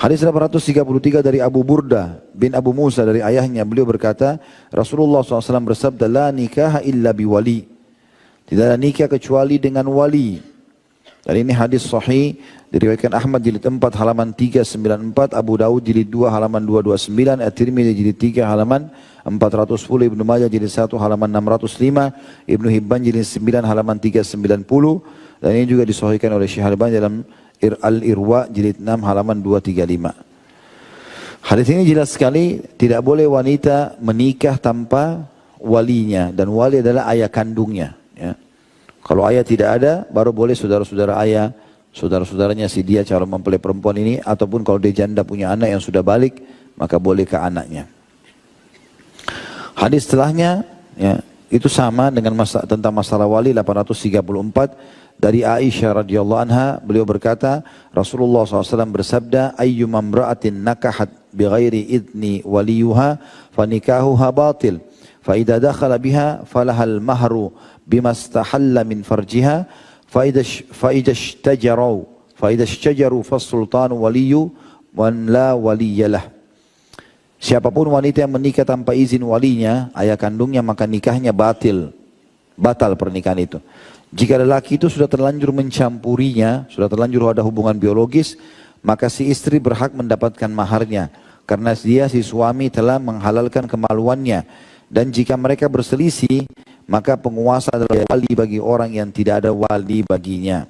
Hadis 833 dari Abu Burda bin Abu Musa dari ayahnya, beliau berkata, Rasulullah SAW bersabda, la nikaha illa biwali. Tidak ada nikah kecuali dengan wali. Dan ini hadis sahih, diriwayatkan Ahmad jilid 4 halaman 394, Abu Daud jilid 2 halaman 229, At-Tirmidzi jilid 3 halaman 410, Ibnu Majah jilid 1 halaman 605, Ibnu Hibban jilid 9 halaman 390, dan ini juga disahihkan oleh Syekh Al-Albani dalam Al-Irwa jilid 6 halaman 235. Hadis ini jelas sekali, tidak boleh wanita menikah tanpa walinya, dan wali adalah ayah kandungnya. Ya. Kalau ayah tidak ada, baru boleh saudara-saudara ayah, saudara-saudaranya si dia calon mempelai perempuan ini, ataupun kalau dia janda punya anak yang sudah balik, maka boleh ke anaknya. Hadis setelahnya, ya, itu sama dengan tentang masalah wali 834 dari Aisyah radhiyallahu anha, beliau berkata, Rasulullah SAW bersabda, ayyuma imra'atin nakahat bighairi idni waliyuha fanikahuha batil. فإذا دخل بها فلها المهر بما استحل من فرجها فإذا اشتجروا فالسلطان ولي وأن لا ولي له. Siapapun wanita yang menikah tanpa izin walinya, ayah kandungnya, maka nikahnya batal pernikahan itu. Jika lelaki itu sudah terlanjur mencampurinya, sudah terlanjur ada hubungan biologis, maka si istri berhak mendapatkan maharnya, karena dia si suami telah menghalalkan kemaluannya. Dan jika mereka berselisih, maka penguasa adalah wali bagi orang yang tidak ada wali baginya.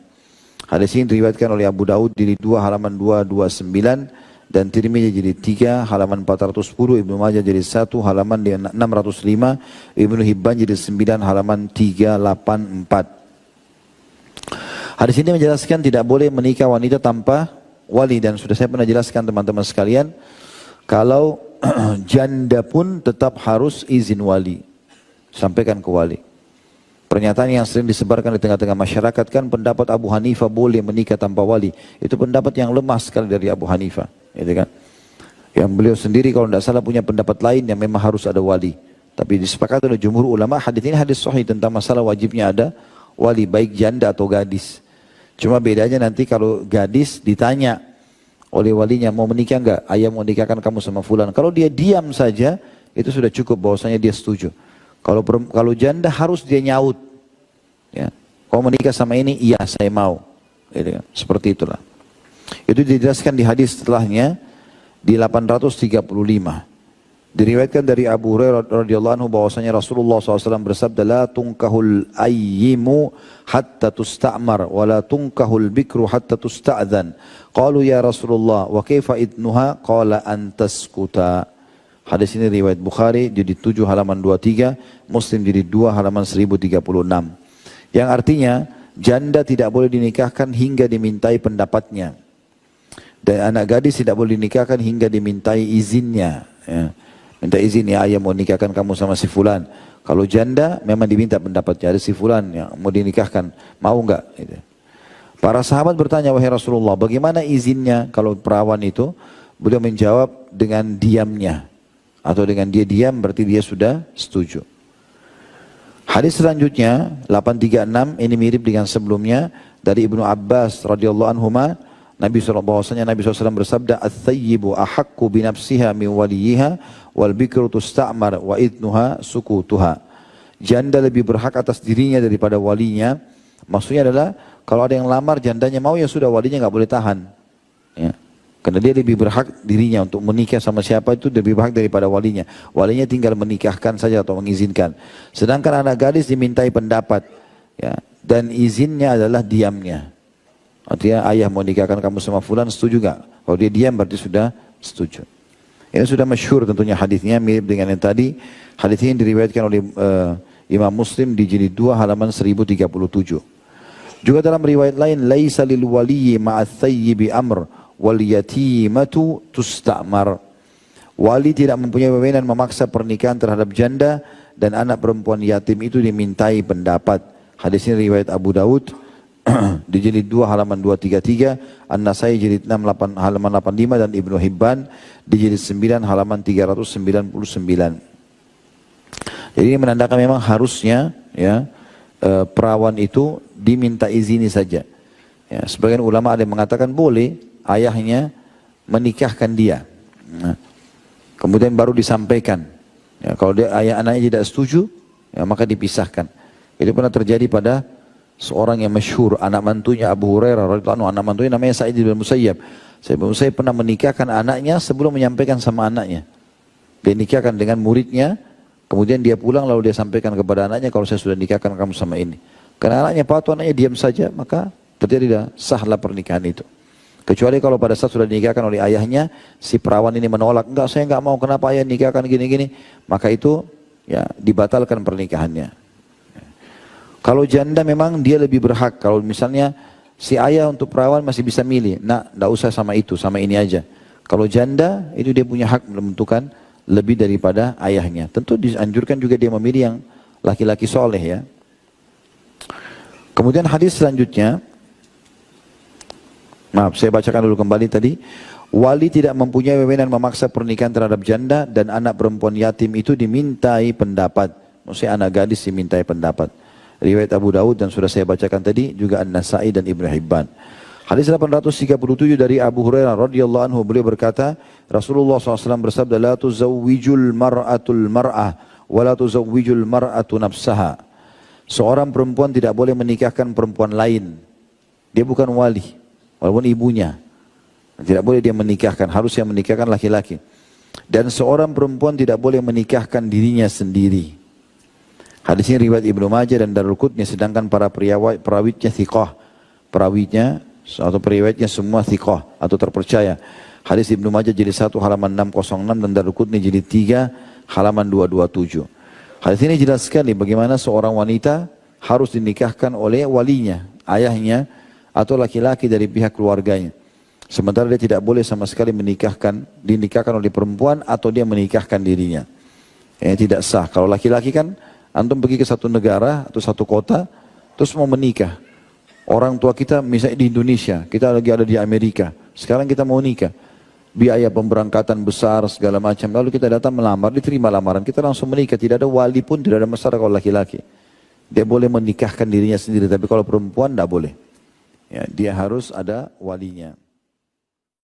Hadis ini diriwayatkan oleh Abu Daud jilid 2 halaman 229 dan Tirmidzi jilid 3 halaman 410, Ibnu Majah jilid 1 halaman 605, Ibnu Hibban jilid 9 halaman 384. Hadis ini menjelaskan tidak boleh menikah wanita tanpa wali, dan sudah saya pernah jelaskan teman-teman sekalian, kalau janda pun tetap harus izin wali, sampaikan ke wali. Pernyataan yang sering disebarkan di tengah-tengah masyarakat kan pendapat Abu Hanifah boleh menikah tanpa wali. Itu pendapat yang lemah sekali dari Abu Hanifah, gitu kan? Yang beliau sendiri kalau tidak salah punya pendapat lain yang memang harus ada wali. Tapi disepakati oleh jumhur ulama, hadis ini hadis sahih tentang masalah wajibnya ada wali, baik janda atau gadis. Cuma bedanya nanti kalau gadis ditanya oleh walinya, mau menikah enggak? Ayah mau nikahkan kamu sama fulan. Kalau dia diam saja, itu sudah cukup bahwasanya dia setuju. Kalau janda harus dia nyaut. Ya. Kau menikah sama ini? Iya, saya mau. Gitu, seperti itulah. Itu dijelaskan di hadis setelahnya di 835. Diriwayatkan dari Abu Hurairah radhiyallahu anhu bahwasanya Rasulullah SAW bersabda, la tunkahul ayyimu hatta tusta'mar wa la tunkahul bikru hatta tusta'dzan. Qalu ya Rasulullah wa kaifa idnuha? Qala antaskuta. Hadis ini riwayat Bukhari jilid 7 halaman 23, Muslim jilid 2 halaman 1036. Yang artinya janda tidak boleh dinikahkan hingga dimintai pendapatnya. Dan anak gadis tidak boleh dinikahkan hingga dimintai izinnya. Ya. Minta izin, ya ayah mau nikahkan kamu sama si fulan. Kalau janda memang diminta pendapatnya, ada si fulan yang mau dinikahkan, mau enggak? Gitu. Para sahabat bertanya, wahai Rasulullah, bagaimana izinnya kalau perawan itu? Beliau menjawab dengan diamnya. Atau dengan dia diam berarti dia sudah setuju. Hadis selanjutnya 836, ini mirip dengan sebelumnya, dari Ibnu Abbas radhiyallahu anhuma, Nabi SAW bersabda, "Ats-tsayyibu ahaqqu bi nafsiha min waliyiha wal bikru tusta'mar wa idnuha sukutuha." Janda lebih berhak atas dirinya daripada walinya. Maksudnya adalah kalau ada yang lamar jandanya mau, ya sudah, walinya nggak boleh tahan. Ya. Karena dia lebih berhak dirinya untuk menikah sama siapa itu lebih berhak daripada walinya. Walinya tinggal menikahkan saja atau mengizinkan. Sedangkan anak gadis dimintai pendapat, ya, dan izinnya adalah diamnya. Artinya ayah mau nikahkan kamu sama fulan, setuju gak? Kalau dia diam berarti sudah setuju. Ini sudah masyhur tentunya hadisnya, mirip dengan yang tadi. Hadis ini diriwayatkan oleh Imam Muslim di jilid 2 halaman 1037. Juga dalam riwayat lain, laisa lil waliyyi ma'ats thayyibi amr wal yatimatu tusta'mar. Wali tidak mempunyai wewenang memaksa pernikahan terhadap janda, dan anak perempuan yatim itu dimintai pendapat. Hadis ini riwayat Abu Daud di jilid 2 halaman 233, An-Nasai jilid 6 halaman 85, dan Ibnu Hibban di jilid 9 halaman 399. Jadi ini menandakan memang harusnya, ya, perawan itu diminta izini saja. Ya, sebagian ulama ada yang mengatakan boleh ayahnya menikahkan dia. Nah, kemudian baru disampaikan. Ya, kalau dia ayah anaknya tidak setuju, ya, maka dipisahkan. Itu pernah terjadi pada seorang yang masyhur, anak mantunya Abu Hurairah radhiyallahu anhu. Anak mantunya namanya Sa'id bin Musayyab. Sa'id bin Musayyab pernah menikahkan anaknya sebelum menyampaikan sama anaknya. Dia nikahkan dengan muridnya, kemudian dia pulang lalu dia sampaikan kepada anaknya, kalau saya sudah nikahkan kamu sama ini. Karena anaknya patuh, anaknya diam saja, maka terjadilah sahlah pernikahan itu. Kecuali kalau pada saat sudah dinikahkan oleh ayahnya, si perawan ini menolak, enggak saya enggak mau, kenapa ayah nikahkan gini-gini, maka itu ya dibatalkan pernikahannya. Kalau janda memang dia lebih berhak, kalau misalnya si ayah untuk perawan masih bisa milih, nah enggak usah sama itu, sama ini aja. Kalau janda itu dia punya hak menentukan lebih daripada ayahnya. Tentu dianjurkan juga dia memilih yang laki-laki soleh ya. Kemudian hadis selanjutnya, maaf, saya bacakan dulu kembali tadi. Wali tidak mempunyai wewenang memaksa pernikahan terhadap janda dan anak perempuan yatim itu dimintai pendapat. Maksudnya anak gadis dimintai pendapat. Riwayat Abu Daud dan sudah saya bacakan tadi juga An-Nasa'i dan Ibnu Hibban. Hadis 837 dari Abu Hurairah radhiyallahu anhu, beliau berkata, Rasulullah SAW bersabda, la tuzawwijul mar'atul mar'ah wa la tuzawwijul mar'atu nafsaha. Seorang perempuan tidak boleh menikahkan perempuan lain. Dia bukan wali. Walaupun ibunya, tidak boleh dia menikahkan, harus yang menikahkan laki-laki. Dan seorang perempuan tidak boleh menikahkan dirinya sendiri. Hadis ini riwayat Ibnu Majah dan Darul Qutni, sedangkan para perawitnya thiqah, perawitnya atau periwayatnya semua thiqah atau terpercaya. Hadis Ibnu Majah jilid 1 halaman 606 dan Darul Qutni jilid 3 halaman 227. Hadis ini jelas sekali bagaimana seorang wanita harus dinikahkan oleh walinya, ayahnya, atau laki-laki dari pihak keluarganya. Sementara dia tidak boleh sama sekali dinikahkan oleh perempuan atau dia menikahkan dirinya. Ini tidak sah. Kalau laki-laki kan, antum pergi ke satu negara atau satu kota, terus mau menikah. Orang tua kita misalnya di Indonesia, kita lagi ada di Amerika, sekarang kita mau nikah. Biaya pemberangkatan besar segala macam, lalu kita datang melamar, diterima lamaran, kita langsung menikah. Tidak ada wali pun, tidak ada masalah kalau laki-laki. Dia boleh menikahkan dirinya sendiri, tapi kalau perempuan tidak boleh. Ya, dia harus ada walinya.